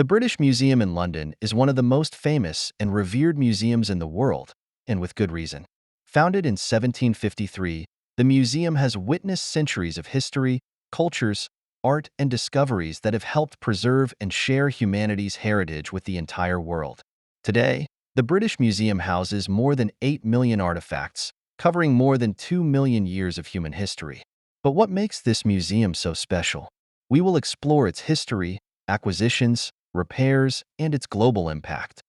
The British Museum in London is one of the most famous and revered museums in the world, and with good reason. Founded in 1753, the museum has witnessed centuries of history, cultures, art, and discoveries that have helped preserve and share humanity's heritage with the entire world. Today, the British Museum houses more than 8 million artifacts, covering more than 2 million years of human history. But what makes this museum so special? We will explore its history, acquisitions, repairs, and its global impact.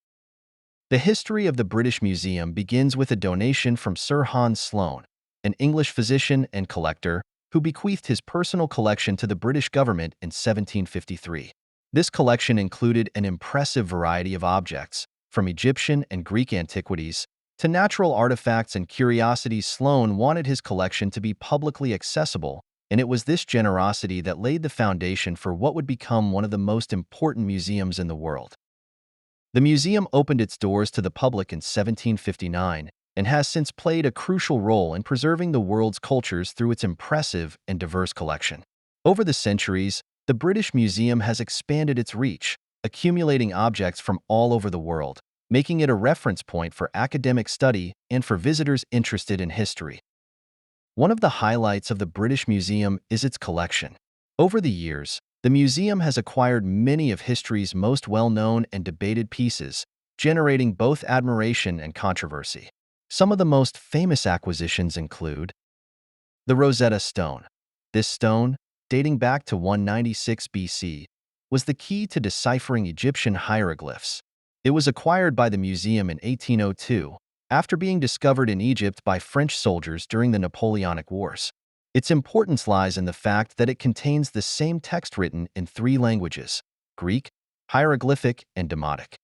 The history of the British Museum begins with a donation from Sir Hans Sloane, an English physician and collector who bequeathed his personal collection to the British government in 1753. This collection included an impressive variety of objects, from Egyptian and Greek antiquities to natural artifacts and curiosities. Sloane wanted his collection to be publicly accessible, and it was this generosity that laid the foundation for what would become one of the most important museums in the world. The museum opened its doors to the public in 1759 and has since played a crucial role in preserving the world's cultures through its impressive and diverse collection. Over the centuries, the British Museum has expanded its reach, accumulating objects from all over the world, making it a reference point for academic study and for visitors interested in history. One of the highlights of the British Museum is its collection. Over the years, the museum has acquired many of history's most well-known and debated pieces, generating both admiration and controversy. Some of the most famous acquisitions include the Rosetta Stone. This stone, dating back to 196 BC, was the key to deciphering Egyptian hieroglyphs. It was acquired by the museum in 1802, after being discovered in Egypt by French soldiers during the Napoleonic Wars. Its importance lies in the fact that it contains the same text written in three languages: Greek, hieroglyphic, and Demotic.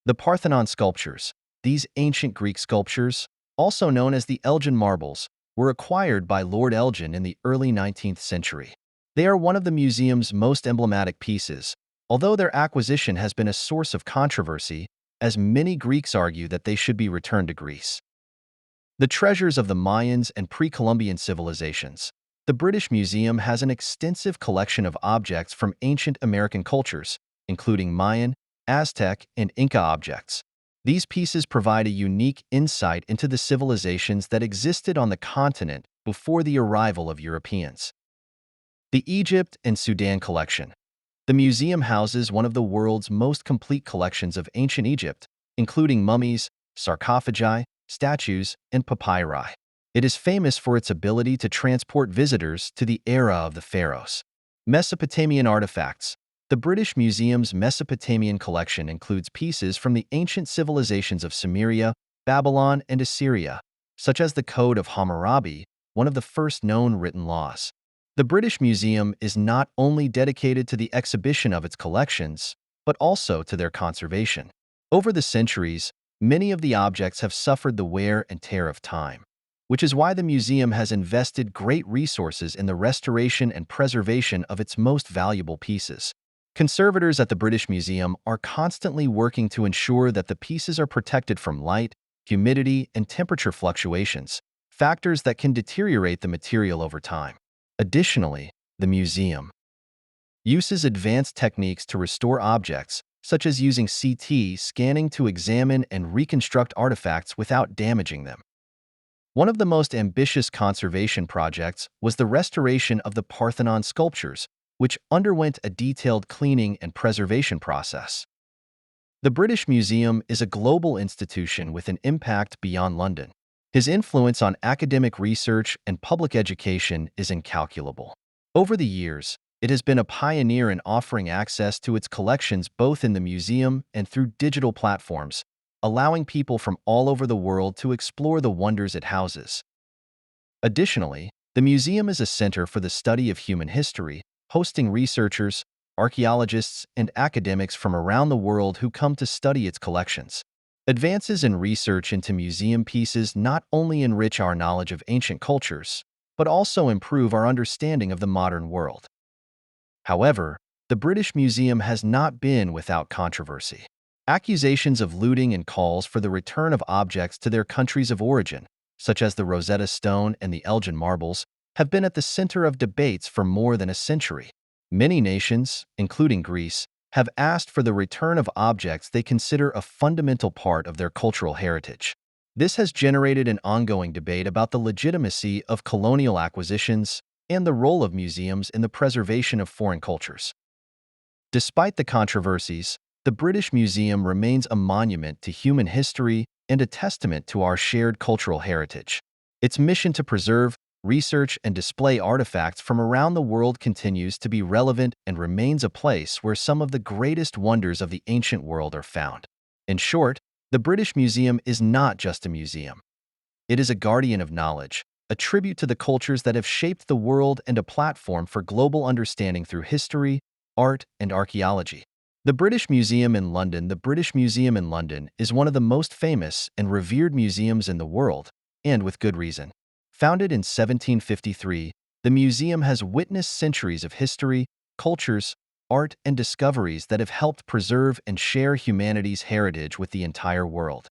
The Parthenon sculptures. These ancient Greek sculptures, also known as the Elgin marbles, were acquired by Lord Elgin in the early 19th century. They are one of the museum's most emblematic pieces, although their acquisition has been a source of controversy, as many Greeks argue that they should be returned to Greece. The treasures of the Mayans and pre-Columbian civilizations. The British Museum has an extensive collection of objects from ancient American cultures, including Mayan, Aztec, and Inca objects. These pieces provide a unique insight into the civilizations that existed on the continent before the arrival of Europeans. The Egypt and Sudan collection. The museum houses one of the world's most complete collections of ancient Egypt, including mummies, sarcophagi, statues, and papyri. It is famous for its ability to transport visitors to the era of the pharaohs. Mesopotamian artifacts. The British Museum's Mesopotamian collection includes pieces from the ancient civilizations of Sumeria, Babylon, and Assyria, such as the Code of Hammurabi, one of the first known written laws. The British Museum is not only dedicated to the exhibition of its collections, but also to their conservation. Over the centuries, many of the objects have suffered the wear and tear of time, which is why the museum has invested great resources in the restoration and preservation of its most valuable pieces. Conservators at the British Museum are constantly working to ensure that the pieces are protected from light, humidity, and temperature fluctuations, factors that can deteriorate the material over time. Additionally, the museum uses advanced techniques to restore objects, such as using CT scanning to examine and reconstruct artifacts without damaging them. One of the most ambitious conservation projects was the restoration of the Parthenon sculptures, which underwent a detailed cleaning and preservation process. The British Museum is a global institution with an impact beyond London. His influence on academic research and public education is incalculable. Over the years, it has been a pioneer in offering access to its collections both in the museum and through digital platforms, allowing people from all over the world to explore the wonders it houses. Additionally, the museum is a center for the study of human history, hosting researchers, archaeologists, and academics from around the world who come to study its collections. Advances in research into museum pieces not only enrich our knowledge of ancient cultures, but also improve our understanding of the modern world. However, the British Museum has not been without controversy. Accusations of looting and calls for the return of objects to their countries of origin, such as the Rosetta Stone and the Elgin marbles, have been at the center of debates for more than a century. Many nations, including Greece, have asked for the return of objects they consider a fundamental part of their cultural heritage. This has generated an ongoing debate about the legitimacy of colonial acquisitions and the role of museums in the preservation of foreign cultures. Despite the controversies, the British Museum remains a monument to human history and a testament to our shared cultural heritage. Its mission to preserve, research, and display artifacts from around the world continues to be relevant and remains a place where some of the greatest wonders of the ancient world are found. In short, the British Museum is not just a museum. It is a guardian of knowledge, a tribute to the cultures that have shaped the world and a platform for global understanding through history, art, and archaeology. The British Museum in London is one of the most famous and revered museums in the world, and with good reason. Founded in 1753, the museum has witnessed centuries of history, cultures, art, and discoveries that have helped preserve and share humanity's heritage with the entire world.